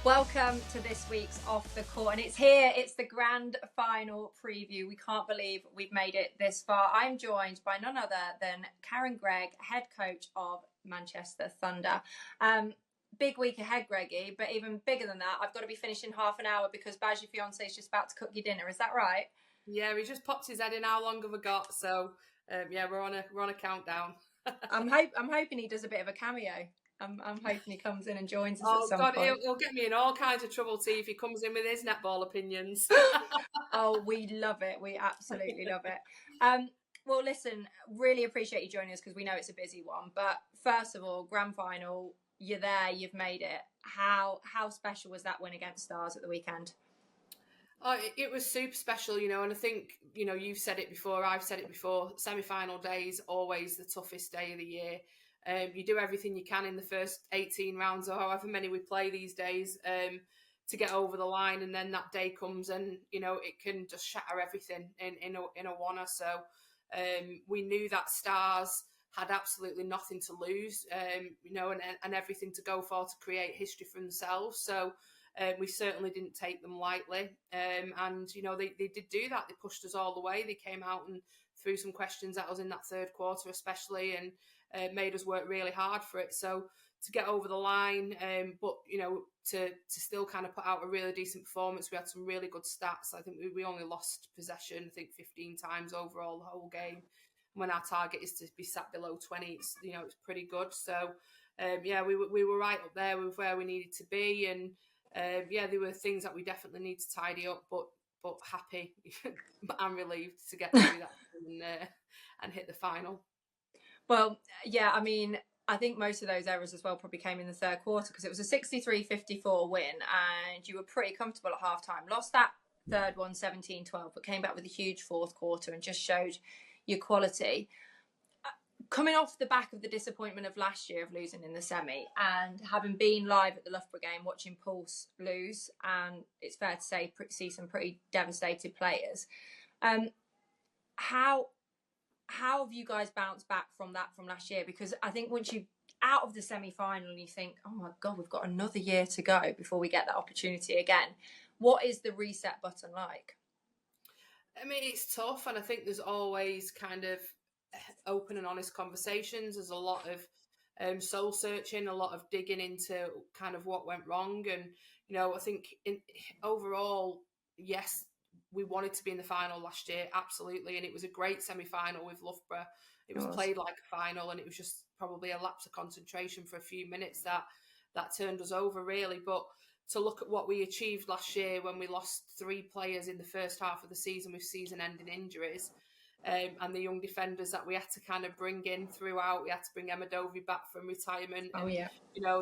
Welcome to this week's Off the Court, and it's here. It's the grand final preview. We can't believe we've made it this far. I'm joined by none other than Greig, head coach of Manchester Thunder. Big week ahead, Greggy, but even bigger than that, I've got to be finishing half an hour because Baz, your fiance, is just about to cook your dinner. Is that right? Yeah, he just popped his head in. How long have we got? So, yeah, we're on a countdown. I'm hoping he does a bit of a cameo. I'm hoping he comes in and joins us at some God, point. he'll get me in all kinds of trouble too if he comes in with his netball opinions. Oh, we love it. We absolutely love it. Well, listen, really appreciate you joining us because we know it's a busy one. But first of all, grand final, you're there, you've made it. How special was that win against Stars at the weekend? Oh, it was super special, and I think, you've said it before, I've said it before, semi-final day is always the toughest day of the year. You do everything you can in the first 18 rounds or however many we play these days to get over the line, and then that day comes and, it can just shatter everything in a oneer. So we knew that Stars had absolutely nothing to lose, and everything to go for to create history for themselves. So we certainly didn't take them lightly. And, they did do that. They pushed us all the way. They came out and threw some questions at us in that third quarter especially, and made us work really hard for it. So to get over the line, but, to still kind of put out a really decent performance. We had some really good stats. I think we only lost possession, I think 15 times overall the whole game. When our target is to be sat below 20, it's pretty good. So, we were right up there with where we needed to be. And, there were things that we definitely need to tidy up, but happy and relieved to get through that and hit the final. Well, yeah, I mean, I think most of those errors as well probably came in the third quarter because it was a 63-54 win and you were pretty comfortable at halftime. Lost that third one 17-12, but came back with a huge fourth quarter and just showed your quality. Coming off the back of the disappointment of last year of losing in the semi and having been live at the Loughborough game watching Pulse lose, and it's fair to say see some pretty devastated players, how have you guys bounced back from that from last year? Because I think once you out of the semi-final and you think, oh my God, we've got another year to go before we get that opportunity again. What is the reset button like? I mean, it's tough, and I think there's always kind of open and honest conversations. There's a lot of soul searching, a lot of digging into kind of what went wrong. And, I think overall, yes, we wanted to be in the final last year, absolutely. And it was a great semi-final with Loughborough. It was played like a final, and it was just probably a lapse of concentration for a few minutes that turned us over, really. But to look at what we achieved last year when we lost 3 players in the first half of the season with season-ending injuries, and the young defenders that we had to kind of bring in throughout. We had to bring Emma Dovey back from retirement. Oh, yeah.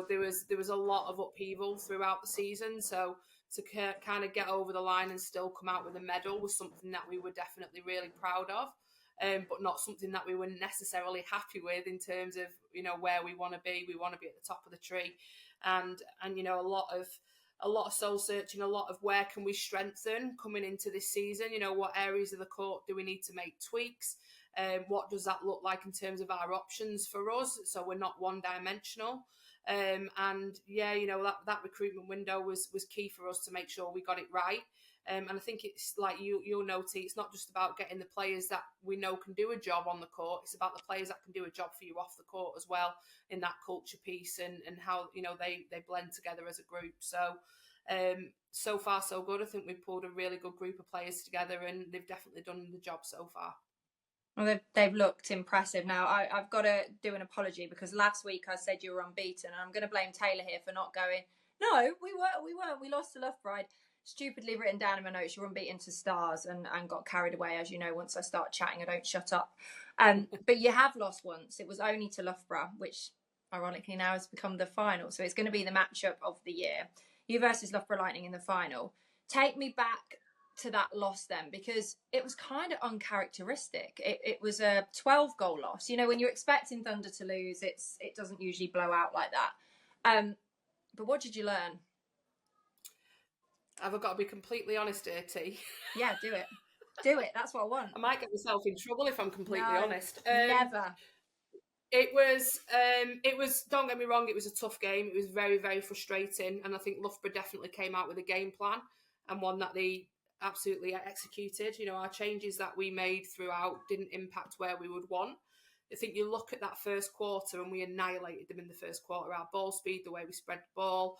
There was a lot of upheaval throughout the season. So to kind of get over the line and still come out with a medal was something that we were definitely really proud of, but not something that we were necessarily happy with in terms of, where we want to be. We want to be at the top of the tree. And a lot of soul searching, a lot of where can we strengthen coming into this season? What areas of the court do we need to make tweaks? What does that look like in terms of our options for us? So we're not one-dimensional. And yeah, that recruitment window was key for us to make sure we got it right. And I think it's like you'll note, it's not just about getting the players that we know can do a job on the court. It's about the players that can do a job for you off the court as well, in that culture piece and how, they blend together as a group. So, so far so good. I think we've pulled a really good group of players together, and they've definitely done the job so far. Well, they've looked impressive. Now, I've got to do an apology because last week I said you were unbeaten, and I'm going to blame Taylor here for not going, no, we weren't. We lost to Loughborough. Stupidly written down in my notes, you're unbeaten to Stars, and got carried away. As you know, once I start chatting, I don't shut up. But you have lost once. It was only to Loughborough, which ironically now has become the final. So it's going to be the matchup of the year. You versus Loughborough Lightning in the final. Take me back to that loss then, because it was kind of uncharacteristic. It was a 12-goal loss. When you're expecting Thunder to lose, it doesn't usually blow out like that. But what did you learn? Have I got to be completely honest here, T? Yeah, do it. Do it. That's what I want. I might get myself in trouble if I'm completely honest. Never. It was. Don't get me wrong. It was a tough game. It was very, very frustrating, and I think Loughborough definitely came out with a game plan and one that they absolutely executed. You know, our changes that we made throughout didn't impact where we would want. I think you look at that first quarter and we annihilated them in the first quarter. Our ball speed, the way we spread the ball,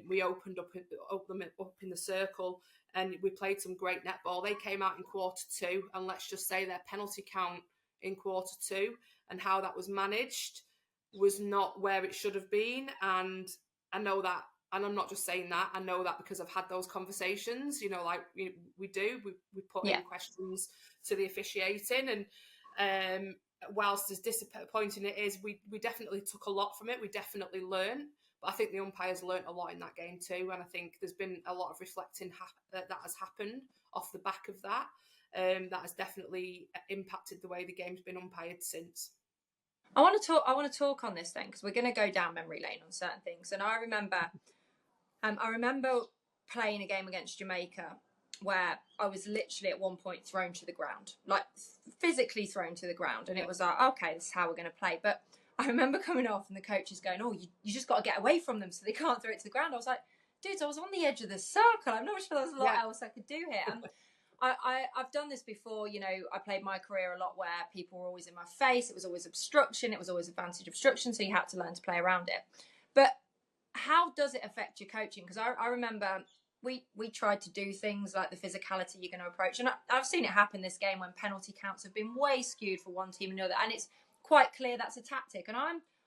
we opened up them up in the circle, and we played some great netball. They came out in quarter two, and let's just say their penalty count in quarter two and how that was managed was not where it should have been. And I know that, and I'm not just saying that, I know that because I've had those conversations, you know, like we do, we put in questions to the officiating, and whilst as disappointing it is, we definitely took a lot from it. We definitely learned, but I think the umpires learnt a lot in that game too. And I think there's been a lot of reflecting that has happened off the back of that. That has definitely impacted the way the game's been umpired since. I want to talk on this then, because we're going to go down memory lane on certain things. And I remember playing a game against Jamaica where I was literally at one point thrown to the ground, like physically thrown to the ground. And it was like, okay, this is how we're going to play. But I remember coming off and the coach is going, oh, you just got to get away from them so they can't throw it to the ground. I was like, dude, I was on the edge of the circle. I'm not sure there's a lot else I could do here. And I've done this before, you know, I played my career a lot where people were always in my face. It was always obstruction. It was always advantage obstruction. So you had to learn to play around it. But how does it affect your coaching? Because I remember we tried to do things like the physicality you're going to approach. And I've seen it happen this game when penalty counts have been way skewed for one team and the other. And it's quite clear that's a tactic. And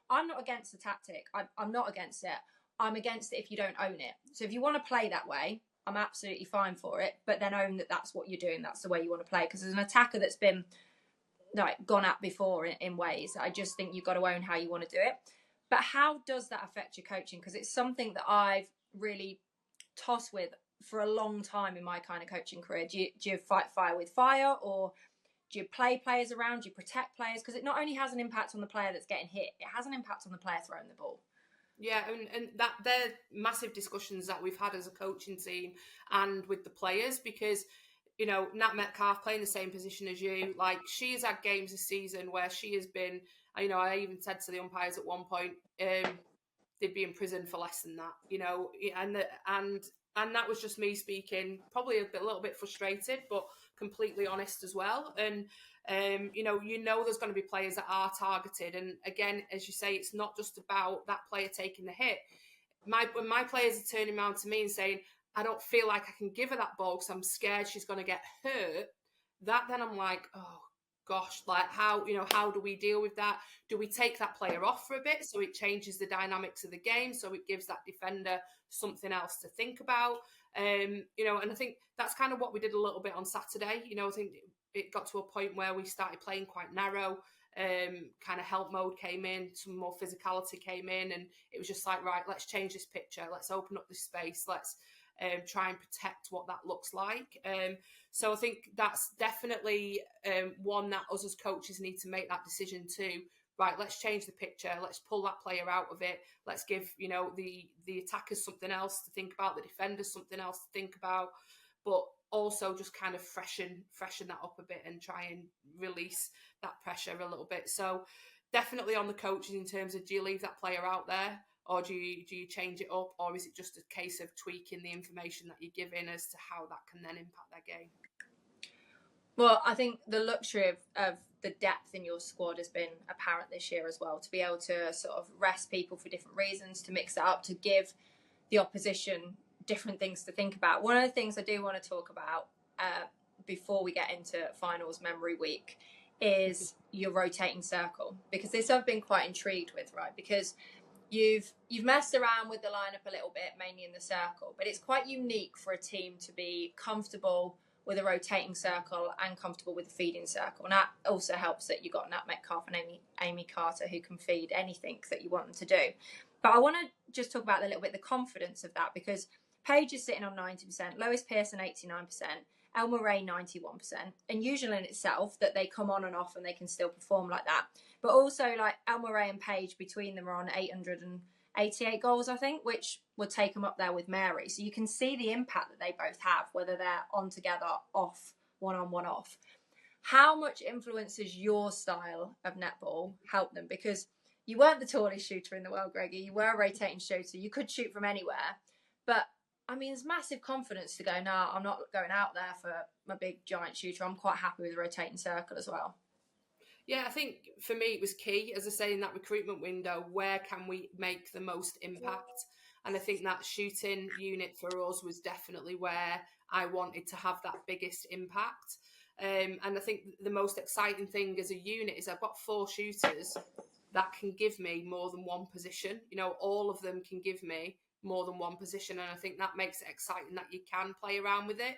I'm not against the tactic. I'm not against it. I'm against it if you don't own it. So if you want to play that way, I'm absolutely fine for it, but then own that that's what you're doing. That's the way you want to play. Because as an attacker that's been like gone at before in ways, I just think you've got to own how you want to do it. But how does that affect your coaching? Because it's something that I've really tossed with for a long time in my kind of coaching career. Do you fight fire with fire, or do you play players around? Do you protect players? Because it not only has an impact on the player that's getting hit, it has an impact on the player throwing the ball. Yeah, and that they're massive discussions that we've had as a coaching team and with the players, because, you know, Nat Metcalf playing the same position as you, like, she has had games this season where she has been, you know, I even said to the umpires at one point, they'd be in prison for less than that, you know, and that was just me speaking, probably a little bit frustrated, but completely honest as well. And you know there's going to be players that are targeted, and again, as you say, it's not just about that player taking the hit. When my players are turning around to me and saying, I don't feel like I can give her that ball because I'm scared she's going to get hurt, then I'm like, oh gosh, like how do we deal with that? Do we take that player off for a bit so it changes the dynamics of the game, so it gives that defender something else to think about? And I think that's kind of what we did a little bit on Saturday. I think it got to a point where we started playing quite narrow. Kind of help mode came in, some more physicality came in, and it was just like, right, let's change this picture, let's open up this space, let's try and protect what that looks like. So I think that's definitely one that us as coaches need to make that decision too. Right, let's change the picture, let's pull that player out of it, let's give the attackers something else to think about, the defenders something else to think about, but also just kind of freshen that up a bit and try and release that pressure a little bit. So definitely on the coaches in terms of, do you leave that player out there, or do you change it up, or is it just a case of tweaking the information that you're giving as to how that can then impact their game? Well, I think the luxury of the depth in your squad has been apparent this year as well, to be able to sort of rest people for different reasons, to mix it up, to give the opposition different things to think about. One of the things I do want to talk about before we get into finals memory week is your rotating circle, because this I've been quite intrigued with, right? Because you've messed around with the lineup a little bit, mainly in the circle, but it's quite unique for a team to be comfortable with a rotating circle and comfortable with a feeding circle. And that also helps that you've got Nat Metcalf and Amy Carter who can feed anything that you want them to do. But I want to just talk about a little bit the confidence of that, because Paige is sitting on 90%, Lois Pearson 89%, Elma Ray 91%, unusual in itself that they come on and off and they can still perform like that. But also, like, Elma Ray and Paige between them are on 888 goals, I think, which would take them up there with Mary. So you can see the impact that they both have, whether they're on together, off, one on, one off. How much influences your style of netball help them? Because you weren't the tallest shooter in the world, Greggy. You were a rotating shooter. You could shoot from anywhere. But, I mean, there's massive confidence to go, no, I'm not going out there for my big giant shooter. I'm quite happy with the rotating circle as well. Yeah, I think for me it was key, as I say, in that recruitment window, where can we make the most impact? And I think that shooting unit for us was definitely where I wanted to have that biggest impact. And I think the most exciting thing as a unit is I've got 4 shooters that can give me more than one position. You know, all of them can give me more than one position. And I think that makes it exciting that you can play around with it.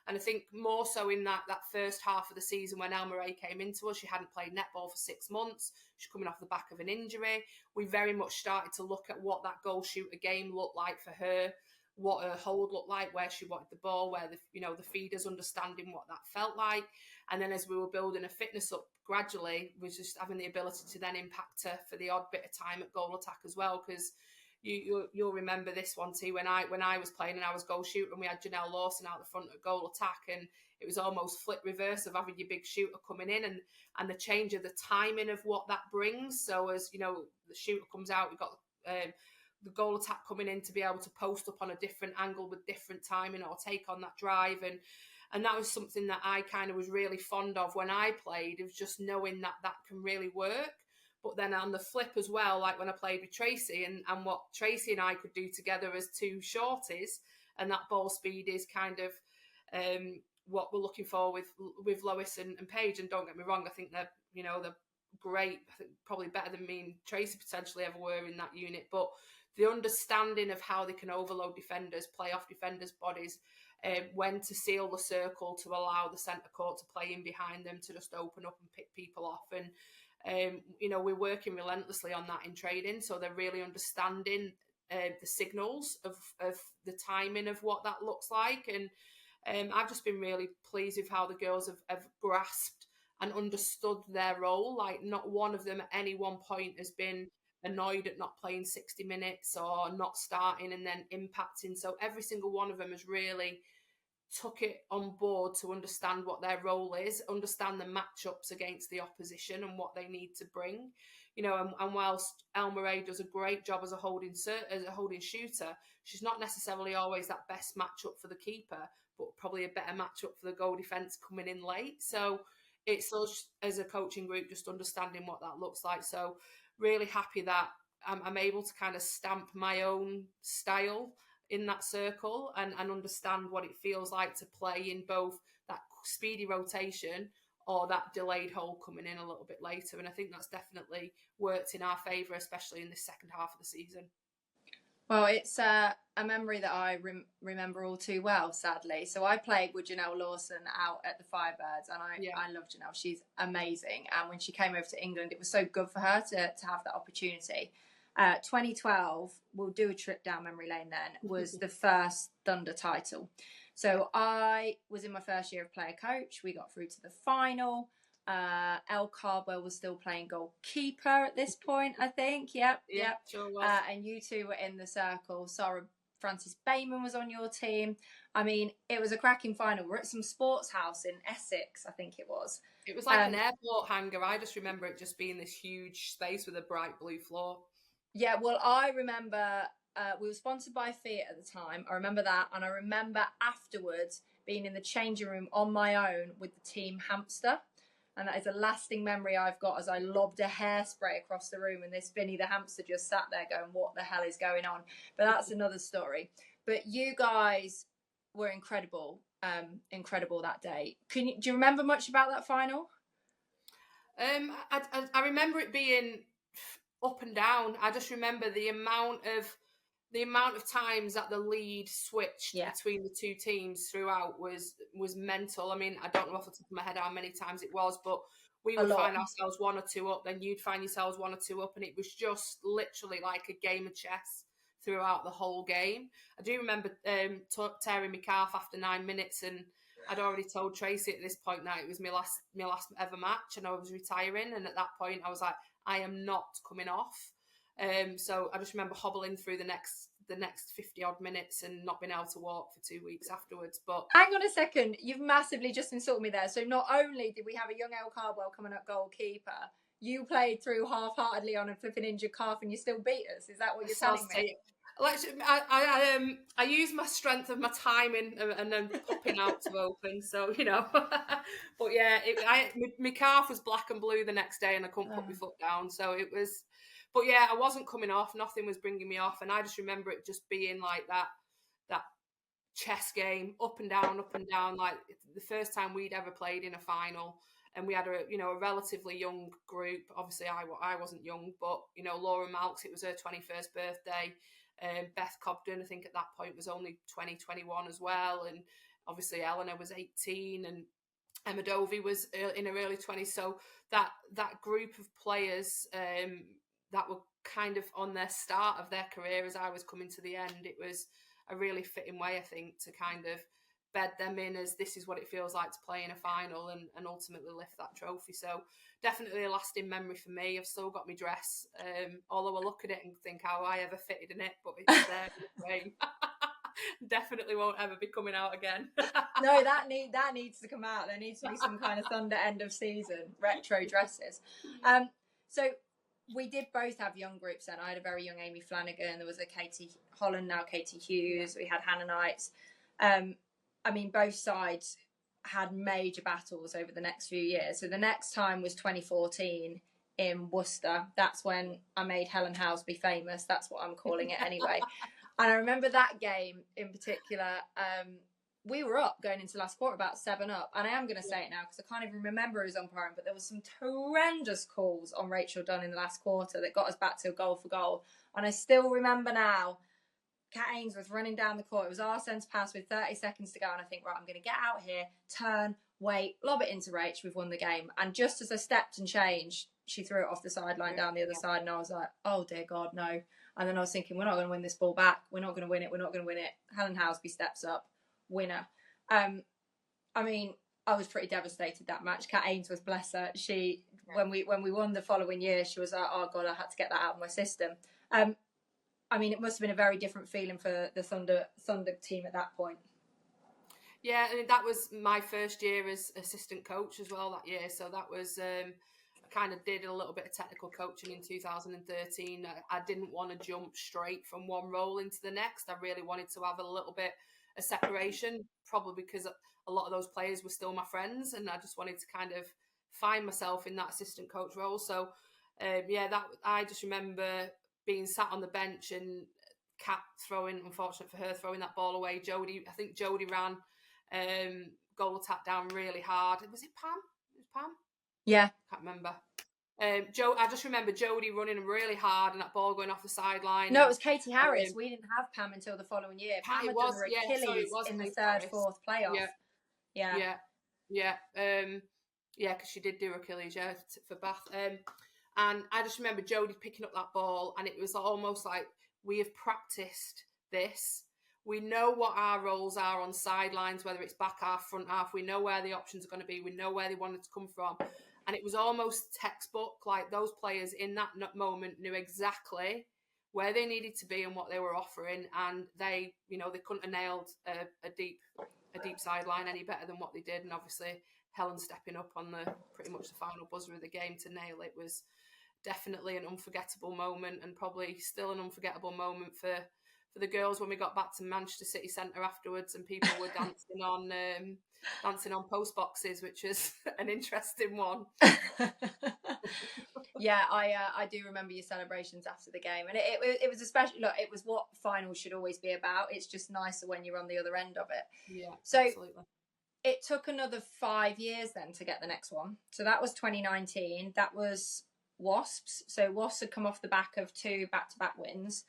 And I think more so in that first half of the season when Elma Ray came into us, she hadn't played netball for 6 months. She's coming off the back of an injury. We very much started to look at what that goal shooter game looked like for her, what her hold looked like, where she wanted the ball, where the feeders understanding what that felt like. And then as we were building a fitness up gradually, was just having the ability to then impact her for the odd bit of time at goal attack as well, because you'll remember this one too. When I was playing and I was goal shooter, and we had Janelle Lawson out the front at goal attack, and it was almost flip reverse of having your big shooter coming in, and the change of the timing of what that brings. So as you know, the shooter comes out, we've got the goal attack coming in to be able to post up on a different angle with different timing or take on that drive, and that was something that I kind of was really fond of when I played, of just knowing that can really work. But then on the flip as well, like when I played with Tracy and what Tracy and I could do together as 2 shorties, and that ball speed is kind of what we're looking for with Lois and Paige. And don't get me wrong, I think they're great. I think probably better than me and Tracy potentially ever were in that unit. But the understanding of how they can overload defenders, play off defenders' bodies, when to seal the circle to allow the centre court to play in behind them, to just open up and pick people off. And we're working relentlessly on that in training, so they're really understanding the signals of the timing of what that looks like. And I've just been really pleased with how the girls have grasped and understood their role. Like, not one of them at any one point has been annoyed at not playing 60 minutes or not starting and then impacting. So every single one of them has really took it on board to understand what their role is, understand the matchups against the opposition and what they need to bring. And whilst Elma Ray does a great job as a holding shooter, she's not necessarily always that best matchup for the keeper, but probably a better matchup for the goal defence coming in late. So it's us as a coaching group just understanding what that looks like. So really happy that I'm able to kind of stamp my own style in that circle and understand what it feels like to play in both that speedy rotation or that delayed hold coming in a little bit later. And I think that's definitely worked in our favour, especially in the second half of the season. Well, it's a memory that I remember all too well, sadly. So I played with Janelle Lawson out at the Firebirds, and I love Janelle. She's amazing. And when she came over to England, it was so good for her to have that opportunity. 2012, we'll do a trip down memory lane then, was the first Thunder title. So I was in my first year of player coach. We got through to the final. Elle Cardwell was still playing goalkeeper at this point, I think. Yep. Sure was. And you two were in the circle. Sarah Francis Bayman was on your team. I mean, it was a cracking final. We're at some sports house in Essex, I think it was. It was like an airport hangar. I just remember it just being this huge space with a bright blue floor. Yeah, well, I remember we were sponsored by Fiat at the time. I remember that. And I remember afterwards being in the changing room on my own with the team hamster. And that is a lasting memory I've got, as I lobbed a hairspray across the room and this Vinny the hamster just sat there going, what the hell is going on? But that's another story. But you guys were incredible that day. Do you remember much about that final? I remember it being up and down. I just remember the amount of times that the lead switched between the two teams throughout was mental. I mean, I don't know off the top of my head how many times it was, but we would find ourselves 1 or 2 up, then you'd find yourselves 1 or 2 up, and it was just literally like a game of chess throughout the whole game. I do remember tearing my calf after 9 minutes, and I'd already told Tracy at this point that it was my last ever match and I was retiring, and at that point I was like, I am not coming off. So I just remember hobbling through the the next 50 odd minutes and not been able to walk for 2 weeks afterwards. But hang on a second, you've massively just insulted me there. So not only did we have a young El Cardwell coming up goalkeeper, you played through half-heartedly on a flipping injured calf and you still beat us. Is that what you're telling me? I use my strength of my timing and then popping out to open. So, you know, but yeah, my calf was black and blue the next day and I couldn't put my foot down. So it was, but yeah, I wasn't coming off. Nothing was bringing me off. And I just remember it just being like that chess game, up and down, like the first time we'd ever played in a final. And we had a relatively young group. Obviously, I wasn't young, but Laura Malks, it was her 21st birthday. Beth Cobden, I think at that point was only 2021 as well, and obviously Eleanor was 18, and Emma Dovey was in her early 20s. So that group of players that were kind of on their start of their career as I was coming to the end, it was a really fitting way, I think, to kind of bed them in as this is what it feels like to play in a final and ultimately lift that trophy. So definitely a lasting memory for me. I've still got my dress, although I look at it and think how I ever fitted in it, but it's there in the frame. Definitely won't ever be coming out again. No, that needs to come out. There needs to be some kind of Thunder end of season retro dresses. So we did both have young groups then. I had a very young Amy Flanagan. There was a Katie Holland, now Katie Hughes. We had Hannah Knights. I mean, both sides had major battles over the next few years. So the next time was 2014 in Worcester. That's when I made Helen Houseby famous. That's what I'm calling it anyway. And I remember that game in particular. We were up going into last quarter, about 7-up. And I am going to say it now because I can't even remember who's umpiring, but there was some horrendous calls on Rachel Dunn in the last quarter that got us back to a goal for goal. And I still remember now, Kat Ainsworth running down the court. It was our centre pass with 30 seconds to go. And I think, right, I'm going to get out here, turn, wait, lob it into Rach. We've won the game. And just as I stepped and changed, she threw it off the sideline down the other side. And I was like, oh, dear God, no. And then I was thinking, we're not going to win this ball back. We're not going to win it. We're not going to win it. Helen Houseby steps up. Winner. I mean, I was pretty devastated that match. Kat Ainsworth, bless her. When we won the following year, she was like, oh, God, I had to get that out of my system. I mean, it must have been a very different feeling for the Thunder team at that point. Yeah, and that was my first year as assistant coach as well that year. So that was, I kind of did a little bit of technical coaching in 2013. I didn't want to jump straight from one role into the next. I really wanted to have a little bit of separation, probably because a lot of those players were still my friends, and I just wanted to kind of find myself in that assistant coach role. So, that I just remember being sat on the bench and Kat unfortunate for her, throwing that ball away. I think Jodie ran goal attack down really hard. Was it Pam? It was Pam? Yeah. Can't remember. I just remember Jodie running really hard and that ball going off the sideline. No, it was Katie Harris. We didn't have Pam until the following year. Pam had done her Achilles in the third, fourth playoff. Yeah. Because she did do Achilles, for Bath. And I just remember Jodie picking up that ball, and it was almost like, we have practiced this. We know what our roles are on sidelines, whether it's back half, front half. We know where the options are going to be. We know where they wanted to come from. And it was almost textbook, like those players in that moment knew exactly where they needed to be and what they were offering. And they couldn't have nailed a deep sideline any better than what they did. And obviously Helen stepping up on pretty much the final buzzer of the game to nail it was definitely an unforgettable moment, and probably still an unforgettable moment for the girls when we got back to Manchester City Centre afterwards and people were dancing on post boxes, which is an interesting one. Yeah, I do remember your celebrations after the game, and it was especially, look, it was what finals should always be about. It's just nicer when you're on the other end of it. Yeah, so absolutely. It took another 5 years then to get the next one. So that was 2019. That was Wasps. So Wasps had come off the back of 2 back-to-back wins.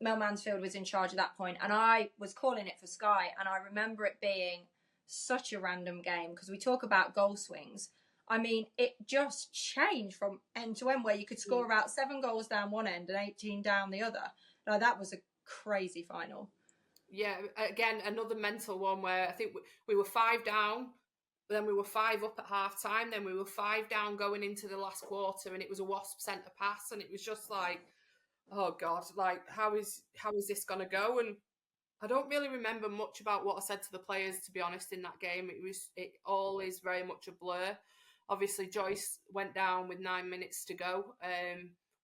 Mel Mansfield was in charge at that point, and I was calling it for Sky, and I remember it being such a random game because we talk about goal swings. I mean, it just changed from end to end, where you could score about 7 goals down one end and 18 down the other. Now, that was a crazy final. Yeah, again, another mental one where I think we were 5 down, then we were 5 up at half time, then we were 5 down going into the last quarter, and it was a Wasp centre pass, and it was just like, oh God, like how is this gonna go? And I don't really remember much about what I said to the players, to be honest, in that game. It all is very much a blur. Obviously, Joyce went down with 9 minutes to go.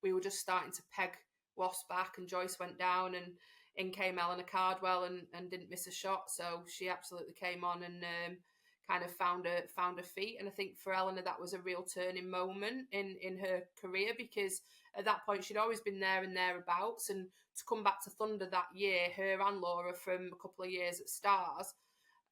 We were just starting to peg Wasp back, and Joyce went down, and in came Eleanor Cardwell and didn't miss a shot. So she absolutely came on and kind of found her feet. And I think for Eleanor that was a real turning moment in her career, because at that point she'd always been there and thereabouts, and to come back to Thunder that year, her and Laura from a couple of years at Stars.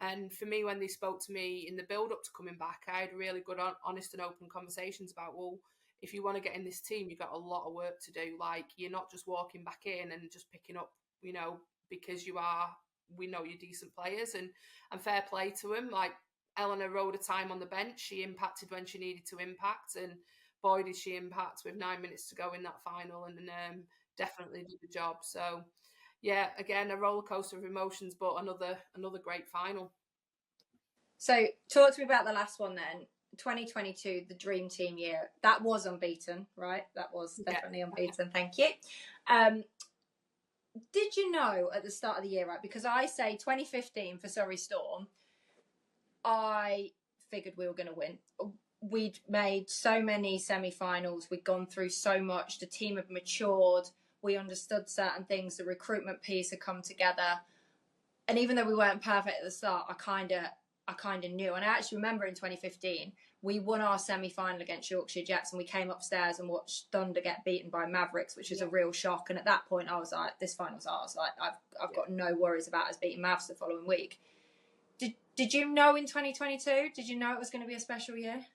And for me, when they spoke to me in the build up to coming back, I had really good, honest, and open conversations about, well, if you want to get in this team, you've got a lot of work to do. Like, you're not just walking back in and just picking up, because we know you're decent players, and fair play to them. Like, Eleanor rode a time on the bench. She impacted when she needed to impact, and boy, did she impact with 9 minutes to go in that final, and definitely did the job. So, yeah, again, a roller coaster of emotions, but another great final. So, talk to me about the last one then. 2022, the dream team year. That was unbeaten, right? That was definitely unbeaten. Thank you. Did you know at the start of the year, right? Because I say 2015 for Surrey Storm, I figured we were going to win. We'd made so many semi-finals. We'd gone through so much. The team had matured. We understood certain things. The recruitment piece had come together. And even though we weren't perfect at the start, I kind of knew. And I actually remember in 2015, we won our semi-final against Yorkshire Jets, and we came upstairs and watched Thunder get beaten by Mavericks, which was a real shock. And at that point, I was like, this final's ours. Like, I've got no worries about us beating Mavs the following week. Did you know in 2022? Did you know it was going to be a special year?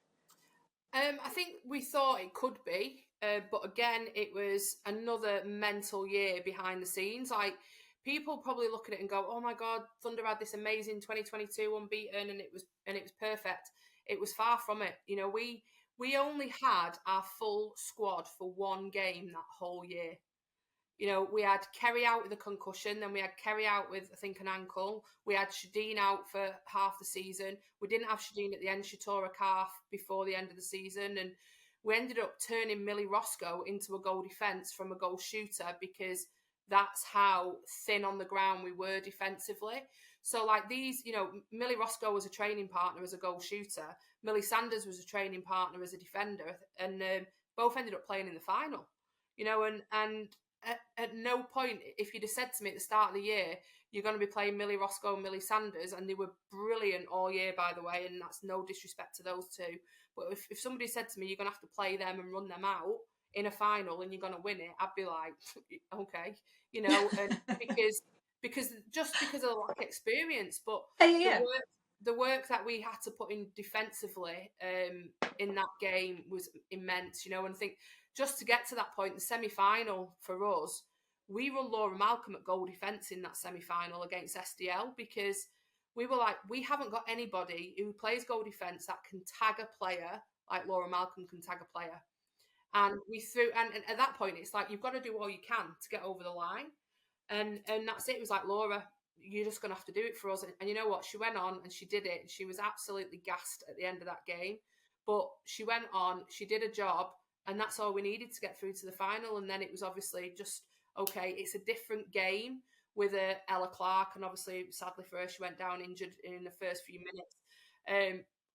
I think we thought it could be, but again, it was another mental year behind the scenes. Like, people probably look at it and go, "Oh my God, Thunder had this amazing 2022 unbeaten, and it was perfect." It was far from it. We only had our full squad for one game that whole year. We had Kerry out with a concussion, then we had Kerry out with, I think, an ankle. We had Shadeen out for half the season. We didn't have Shadeen at the end. She tore a calf before the end of the season. And we ended up turning Millie Roscoe into a goal defence from a goal shooter, because that's how thin on the ground we were defensively. So, like, these, Millie Roscoe was a training partner as a goal shooter. Millie Sanders was a training partner as a defender. And both ended up playing in the final. And at no point, if you'd have said to me at the start of the year, you're going to be playing Millie Roscoe and Millie Sanders, and they were brilliant all year, by the way, and that's no disrespect to those two, but if somebody said to me, you're going to have to play them and run them out in a final and you're going to win it, I'd be like, okay, and because of the lack of experience, but the work that we had to put in defensively in that game was immense, and I think just to get to that point, the semi-final for us, we run Laura Malcolm at goal defence in that semi-final against SDL, because we were like, we haven't got anybody who plays goal defence that can tag a player like Laura Malcolm can tag a player. And we threw, and at that point, it's like, you've got to do all you can to get over the line. And that's it. It was like, Laura, you're just going to have to do it for us. And you know what? She went on and she did it. She was absolutely gassed at the end of that game. But she went on, she did a job, and that's all we needed to get through to the final. And then it was obviously just, okay, it's a different game with Ella Clark. And obviously, sadly for her, she went down injured in the first few minutes.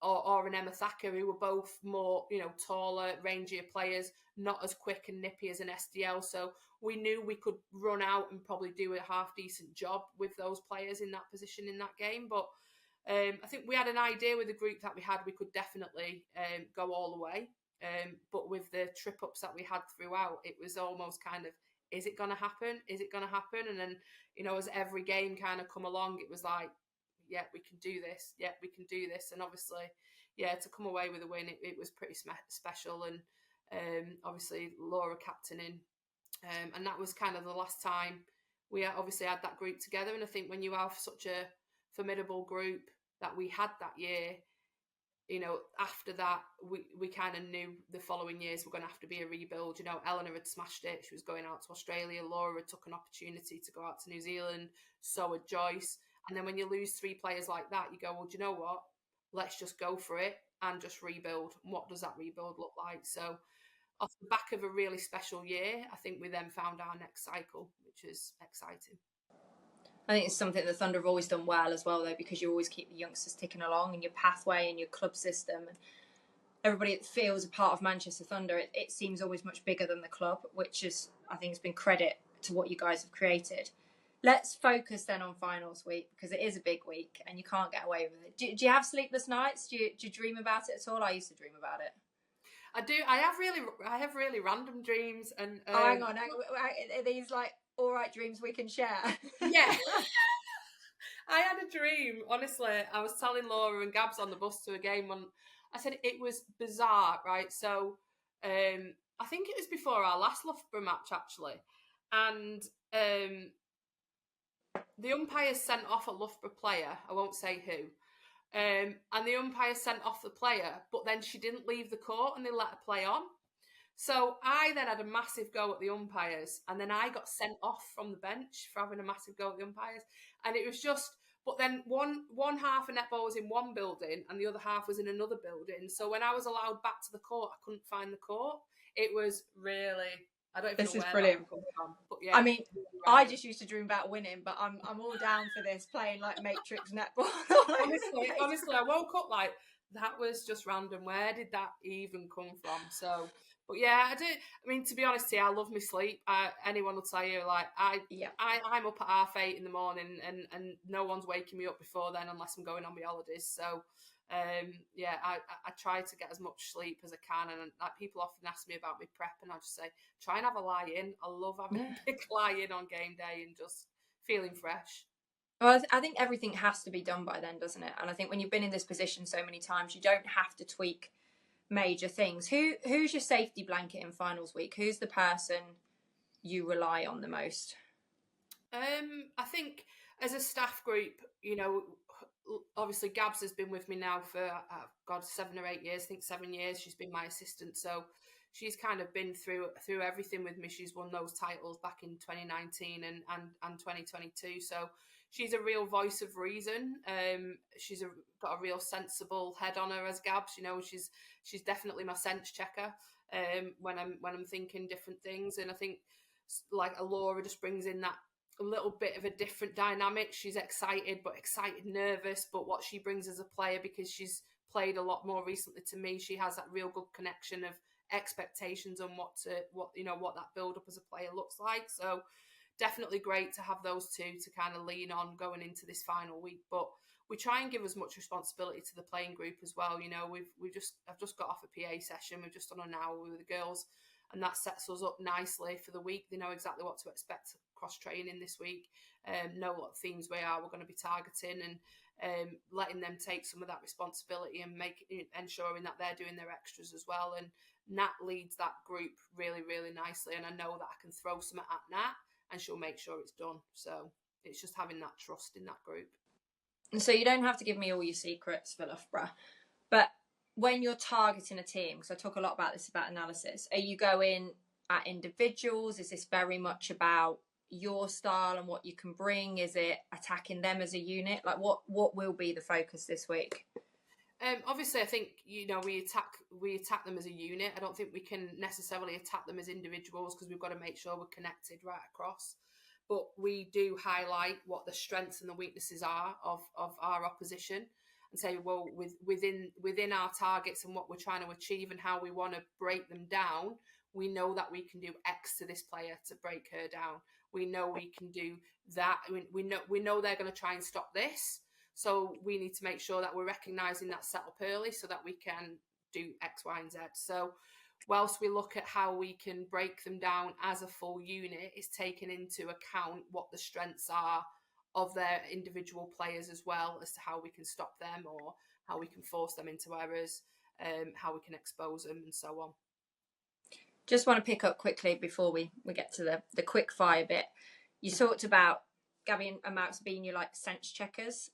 Or an Emma Thacker, who were both more, taller, rangier players, not as quick and nippy as an SDL. So we knew we could run out and probably do a half-decent job with those players in that position in that game. But I think we had an idea with the group that we had, we could definitely go all the way. But with the trip-ups that we had throughout, it was almost kind of, is it going to happen? Is it going to happen? And then, as every game kind of come along, it was like, yeah, we can do this. Yeah, we can do this. And obviously, yeah, to come away with a win, it was pretty special. And obviously, Laura captaining. And that was kind of the last time we obviously had that group together. And I think when you have such a formidable group that we had that year, after that, we kind of knew the following years were going to have to be a rebuild. Eleanor had smashed it. She was going out to Australia. Laura had took an opportunity to go out to New Zealand. So had Joyce. And then when you lose 3 players like that, you go, well, do you know what? Let's just go for it and just rebuild. And what does that rebuild look like? So off the back of a really special year, I think we then found our next cycle, which is exciting. I think it's something the Thunder have always done well as well, though, because you always keep the youngsters ticking along in your pathway and your club system. And everybody that feels a part of Manchester Thunder, it seems always much bigger than the club, which is, I think, has been credit to what you guys have created. Let's focus then on finals week, because it is a big week and you can't get away with it. Do you have sleepless nights? Do you dream about it at all? I used to dream about it. I do. I have really random dreams. And hang on. Are these like all right dreams we can share? Yeah. I had a dream. Honestly, I was telling Laura and Gabs on the bus to a game when I said it was bizarre, right? So I think it was before our last Loughborough match actually, and the umpire sent off a Loughborough player. I won't say who. And the umpire sent off the player, but then she didn't leave the court and they let her play on. So I then had a massive go at the umpires, and then I got sent off from the bench for having a massive go at the umpires. And it was just, but then one half of netball was in one building and the other half was in another building. So when I was allowed back to the court, I couldn't find the court. It was really, I don't even know where brilliant. that comes from. But yeah, I mean, I just used to dream about winning, but I'm all down for this, playing like Matrix netball. honestly, I woke up like, that was just random. Where did that even come from? So, but yeah, I do. I mean, to be honest here, I love my sleep. Anyone will tell you, like, I'm up at 8:30 in the morning, and no one's waking me up before then unless I'm going on my holidays. So, yeah, I try to get as much sleep as I can. And like, people often ask me about my prep, and I just say, try and have a lie in. I love having a big lie in on game day and just feeling fresh. Well, I think everything has to be done by then, doesn't it? And I think when you've been in this position so many times, you don't have to tweak major things. Who's your safety blanket in finals week? Who's the person you rely on the most? I think as a staff group, you know, obviously Gabs has been with me now for 7 or 8 years. I think 7 years. She's been my assistant, so she's kind of been through everything with me. She's won those titles back in 2019 and 2022. So she's a real voice of reason. She's got a real sensible head on her as Gabs. You know, she's definitely my sense checker when I'm thinking different things. And I think like Laura just brings in that a little bit of a different dynamic. She's excited, nervous, but what she brings as a player, because she's played a lot more recently to me, she has that real good connection of expectations on what that build up as a player looks like. So definitely great to have those two to kind of lean on going into this final week. But we try and give as much responsibility to the playing group as well. You know, I've just got off a PA session. We've just done an hour with the girls, and that sets us up nicely for the week. They know exactly what to expect cross training this week, know what themes we're going to be targeting, and letting them take some of that responsibility and ensuring that they're doing their extras as well. And Nat leads that group really, really nicely, and I know that I can throw something at Nat and she'll make sure it's done. So it's just having that trust in that group. And so you don't have to give me all your secrets for Loughborough, but when you're targeting a team, because I talk a lot about this, about analysis, are you going at individuals? Is this very much about your style and what you can bring? Is it attacking them as a unit? Like what will be the focus this week? Obviously, I think, you know, we attack them as a unit. I don't think we can necessarily attack them as individuals, because we've got to make sure we're connected right across. But we do highlight what the strengths and the weaknesses are of our opposition, and say, well, within our targets and what we're trying to achieve and how we want to break them down, we know that we can do X to this player to break her down. We know we can do that. We know they're going to try and stop this. So we need to make sure that we're recognising that setup early so that we can do X, Y, and Z. So whilst we look at how we can break them down as a full unit, it's taken into account what the strengths are of their individual players as well, as to how we can stop them or how we can force them into errors, how we can expose them and so on. Just want to pick up quickly before we get to the quick fire bit. You talked about Gabby and Max being your like sense checkers.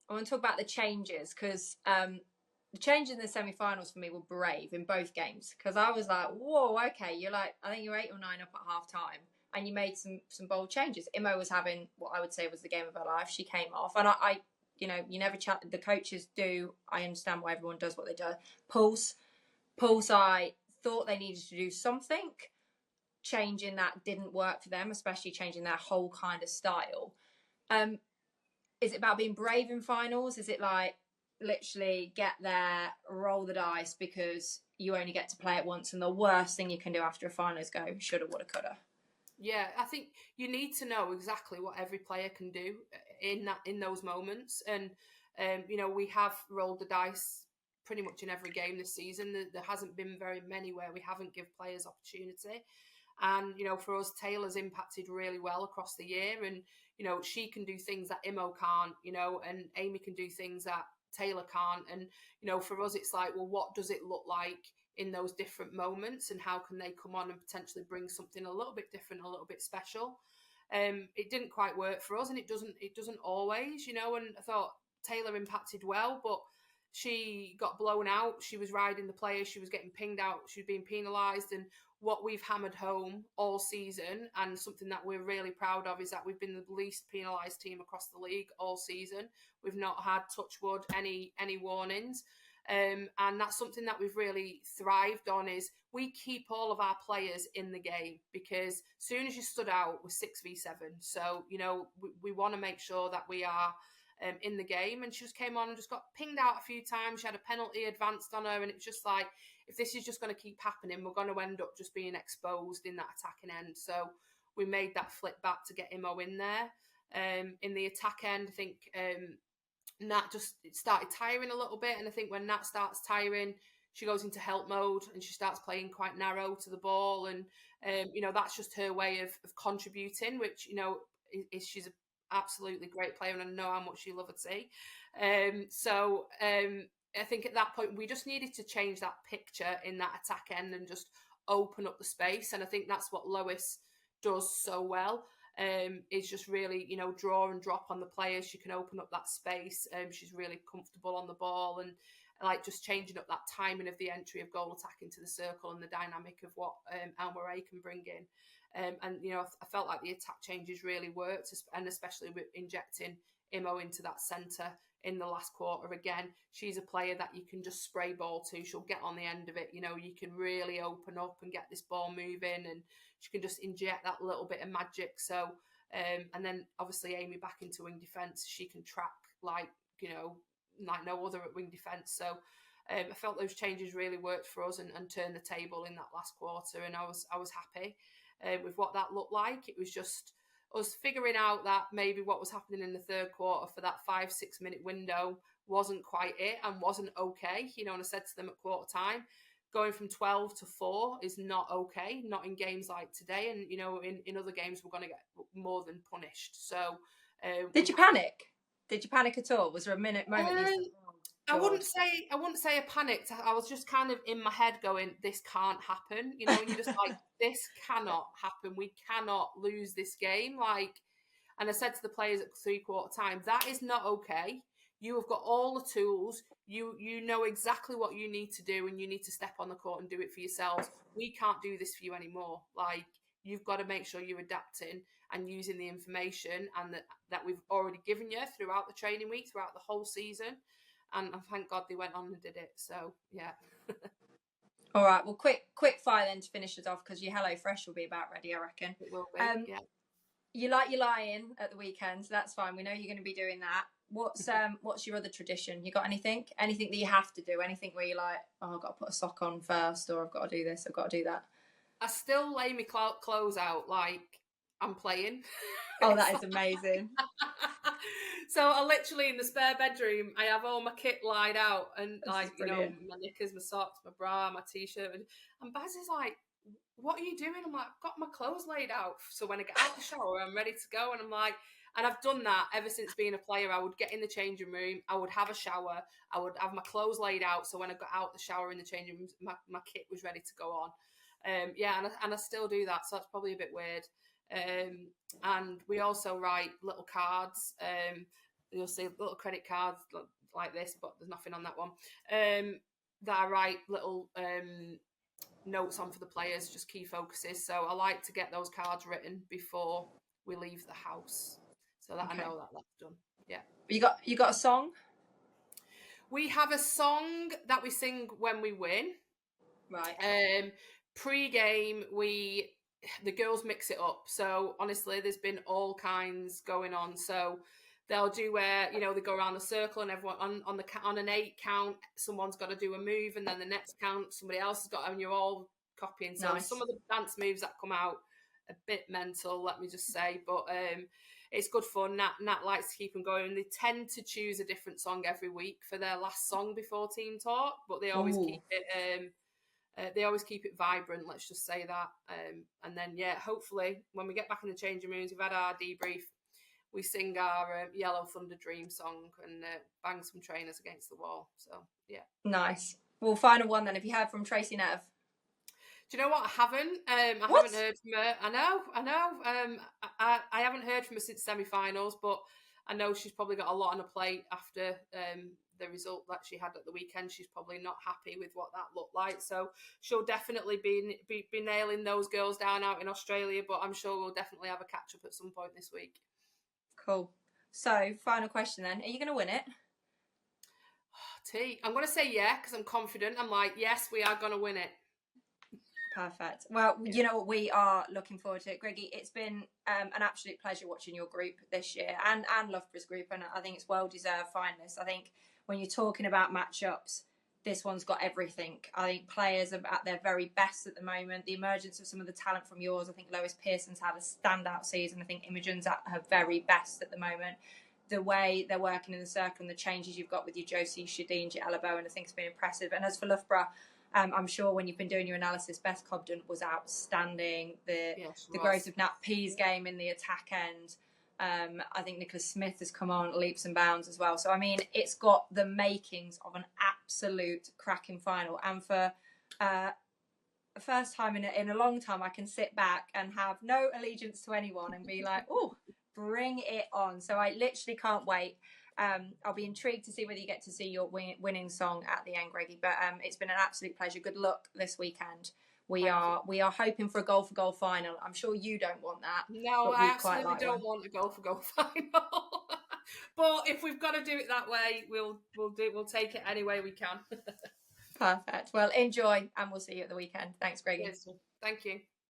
I want to talk about the changes, because the changes in the semi-finals for me were brave in both games, because I was like, whoa, okay, you're like, I think you're 8 or 9 up at half time, and you made some bold changes. Imo was having what I would say was the game of her life. She came off, and I you know, you never chat. The coaches do. I understand why everyone does what they do. Pulse. I thought they needed to do something. Changing that didn't work for them, especially changing their whole kind of style. Is it about being brave in finals? Is it like literally get there, roll the dice because you only get to play it once, and the worst thing you can do after a final is go shoulda, woulda, coulda? Yeah, I think you need to know exactly what every player can do in those moments, and we have rolled the dice pretty much in every game this season. There hasn't been very many where we haven't give players opportunity, and for us, Taylor's impacted really well across the year, and she can do things that Imo can't, and Amy can do things that Taylor can't, and for us, it's like, well, what does it look like in those different moments, and how can they come on and potentially bring something a little bit different, a little bit special? It didn't quite work for us, and it doesn't always, and I thought Taylor impacted well, but she got blown out. She was riding the players, she was getting pinged out, she was being penalised, and what we've hammered home all season, and something that we're really proud of, is that we've been the least penalised team across the league all season. We've not had, touch wood, any warnings. And that's something that we've really thrived on, is we keep all of our players in the game, because as soon as you stood out, we're 6v7. So, we want to make sure that we are in the game. And she just came on and just got pinged out a few times. She had a penalty advanced on her, and it's just like, if this is just going to keep happening, we're going to end up just being exposed in that attacking end. So we made that flip back to get Imo in there. In the attack end, I think Nat just started tiring a little bit, and I think when Nat starts tiring, she goes into help mode and she starts playing quite narrow to the ball, and that's just her way of contributing, which she's an absolutely great player, and I know how much you love her to see. I think at that point we just needed to change that picture in that attack end and just open up the space, and I think that's what Lois does so well. Is just really, draw and drop on the players. She can open up that space. She's really comfortable on the ball, and like just changing up that timing of the entry of goal attack into the circle, and the dynamic of what Alma Ray can bring in. I felt like the attack changes really worked, and especially with injecting Imo into that centre in the last quarter. Again, she's a player that you can just spray ball to. She'll get on the end of it. You can really open up and get this ball moving, and she can just inject that little bit of magic. So, and then obviously Amy back into wing defence. She can track like no other at wing defence. So I felt those changes really worked for us and turned the table in that last quarter, and I was happy with what that looked like. It was just us figuring out that maybe what was happening in the third quarter for that 5-6 minute window wasn't quite it and wasn't okay. And I said to them at quarter time, going from 12 to 4 is not okay, not in games like today. And, in other games, we're going to get more than punished. So, did you panic? Did you panic at all? Was there a moment you said, I wouldn't say I panicked. I was just kind of in my head going, this can't happen. And you're just like, this cannot happen. We cannot lose this game. And I said to the players at 3/4 time, that is not okay. You have got all the tools. You know exactly what you need to do, and you need to step on the court and do it for yourselves. We can't do this for you anymore. You've got to make sure you're adapting and using the information and that we've already given you throughout the training week, throughout the whole season. And thank God they went on and did it. So, yeah. All right. Well, quick fire then to finish us off, because your Hello Fresh will be about ready, I reckon. It will be, yeah. You like your lie-in at the weekend, so that's fine. We know you're going to be doing that. What's your other tradition? You got anything? Anything that you have to do? Anything where you're like, oh, I've got to put a sock on first, or I've got to do this, I've got to do that? I still lay my clothes out like I'm playing. Oh, that is amazing. So I literally, in the spare bedroom, I have all my kit laid out, and my knickers, my socks, my bra, my t-shirt, and Baz is like, what are you doing? I'm like, I've got my clothes laid out, so when I get out the shower, I'm ready to go. And I'm like, and I've done that ever since being a player. I would get in the changing room, I would have a shower, I would have my clothes laid out, so when I got out the shower in the changing room, my kit was ready to go on. And I still do that, so that's probably a bit weird. And we also write little cards. You'll see little credit cards like this, but there's nothing on that one. That I write little notes on for the players, just key focuses. So I like to get those cards written before we leave the house, so that okay. I know that that's done. Yeah. You got a song? We have a song that we sing when we win. Right. Pre-game, the girls mix it up. So honestly, there's been all kinds going on. So they'll do where they go around the circle and everyone on an 8 count, someone's got to do a move, and then the next count somebody else has got, and you're all copying. So Nice. some of the dance moves that come out a bit mental, let me just say, but it's good fun. Nat likes to keep them going, and they tend to choose a different song every week for their last song before team talk, but they always keep it. They always keep it vibrant, let's just say that. And then, hopefully, when we get back in the changing rooms, we've had our debrief, we sing our Yellow Thunder Dream song and bang some trainers against the wall. So, yeah. Nice. Well, final one then. Have you heard from Tracy Nev? Do you know what? I haven't. I haven't heard from her. I know. I haven't heard from her since semi-finals, but I know she's probably got a lot on her plate after the result that she had at the weekend. She's probably not happy with what that looked like. So she'll definitely be nailing those girls down out in Australia, but I'm sure we'll definitely have a catch-up at some point this week. Cool. So, final question then. Are you going to win it? I'm going to say yeah, because I'm confident. I'm like, yes, we are going to win it. Perfect. Well, you know what, we are looking forward to it. Greggy, it's been an absolute pleasure watching your group this year and Loughborough's group, and I think it's well-deserved finalists. I think when you're talking about matchups, this one's got everything. I think players are at their very best at the moment. The emergence of some of the talent from yours, I think Lois Pearson's had a standout season. I think Imogen's at her very best at the moment. The way they're working in the circle and the changes you've got with your Josie, Shadeen, your Ella Bowen, I think it's been impressive. And as for Loughborough, I'm sure when you've been doing your analysis, Beth Cobden was outstanding. The growth of Nat P's game in the attack end. I think Nicholas Smith has come on leaps and bounds as well. So, I mean, it's got the makings of an absolute cracking final. And for the first time in a long time, I can sit back and have no allegiance to anyone and be like, oh, bring it on. So I literally can't wait. I'll be intrigued to see whether you get to see your winning song at the end, Greggy. But it's been an absolute pleasure. Good luck this weekend. We are hoping for a goal for goal final. I'm sure you don't want that. No, I absolutely don't want a goal for goal final. But if we've got to do it that way, we'll take it any way we can. Perfect. Well, enjoy, and we'll see you at the weekend. Thanks, Greggy. Yes, thank you.